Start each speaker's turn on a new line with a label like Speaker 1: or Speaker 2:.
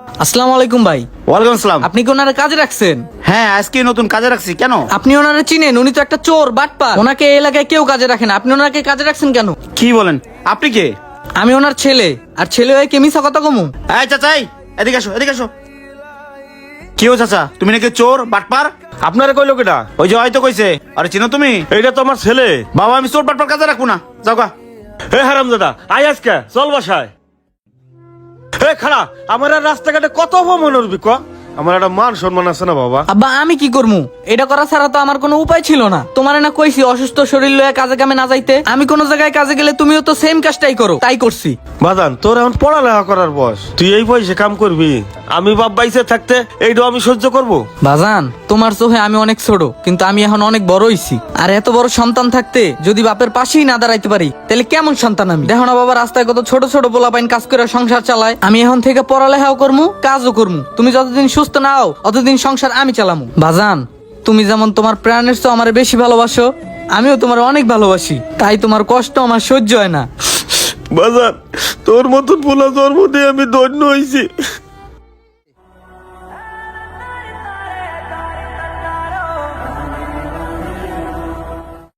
Speaker 1: আসসালামু আলাইকুম ভাই।
Speaker 2: ওয়ালাইকুম আসসালাম।
Speaker 1: আপনি কি ওনারে কাজে রাখছেন?
Speaker 2: হ্যাঁ, আজকে নতুন কাজে রাখছি। কেন?
Speaker 1: আপনি ওনারে চিনেন? উনি তো একটা চোর বাটপার। ওনাকে এই এলাকায় কেউ কাজে রাখে না, আপনি ওনাকে কাজে রাখছেন কেন?
Speaker 2: কি বলেন? আপনি কে?
Speaker 1: আমি ওনার ছেলে, আর ছেলে হয়ে কে মিছা কথা কমু?
Speaker 2: এই চাচা, এদিকে আসো, এদিকে আসো। কি হো চাচা, তুমি নাকি চোর বাটপার?
Speaker 3: আপনারা কইলো কেটা?
Speaker 2: ওই যে হয়তো কইছে। আরে চিনো তুমি?
Speaker 3: এইটা তো আমার ছেলে।
Speaker 2: বাবা, আমি চোর বাটপার কাজে রাখবো না, যাও গা।
Speaker 3: হে হারামজাদা, আয় আজকে চল বাসায়। হে খালা, আমার আর রাস্তাঘাটে কত অপমান করবি ক? আমার একটা মান সম্মান আছে না বাবা?
Speaker 1: আব্বা আমি কি করমু? এটা করা ছাড়া তো আমার কোনো উপায় ছিল না। তোমারে না কইছি অসুস্থ শরীর লয়ে কাজে কামে না যাইতে? আমি কোন জায়গায় কাজে গেলে তুমিও তো সেম কাজটাই করো, তাই করছি।
Speaker 3: বাদান, তোর এখন পড়ালেখা করার বয়স, তুই এই বয়সে কাম করবি? আমি বাপ বাইসে থাকতে এইটাও আমি সহ্য করব?
Speaker 1: বাজান, তোমার চোখে আমি অনেক ছোট, কিন্তু আমি এখন অনেক বড় হইছি। আর এত বড় সন্তান থাকতে যদি বাপের পাশেই না দাঁড়াইতে পারি, তাহলে কেমন সন্তান আমি? দেখো না বাবা, রাস্তায় কত ছোট ছোট পোলাপাইন কাজ করে সংসার চালায়। আমি এখন থেকে পড়ালেখাও করমু, কাজও করমু। তুমি যতদিন সুস্থ না হও অতদিন সংসার আমি চালামু। বাজান, তুমি যেমন তোমার প্রাণের চেয়ে আমার বেশি ভালোবাসো, আমিও তোমার অনেক ভালোবাসি। তাই তোমার কষ্ট আমার সহ্য হয় না।
Speaker 3: বাজান, তোর মতন পোলা জন্ম দিয়ে আমি ধন্য হয়েছি।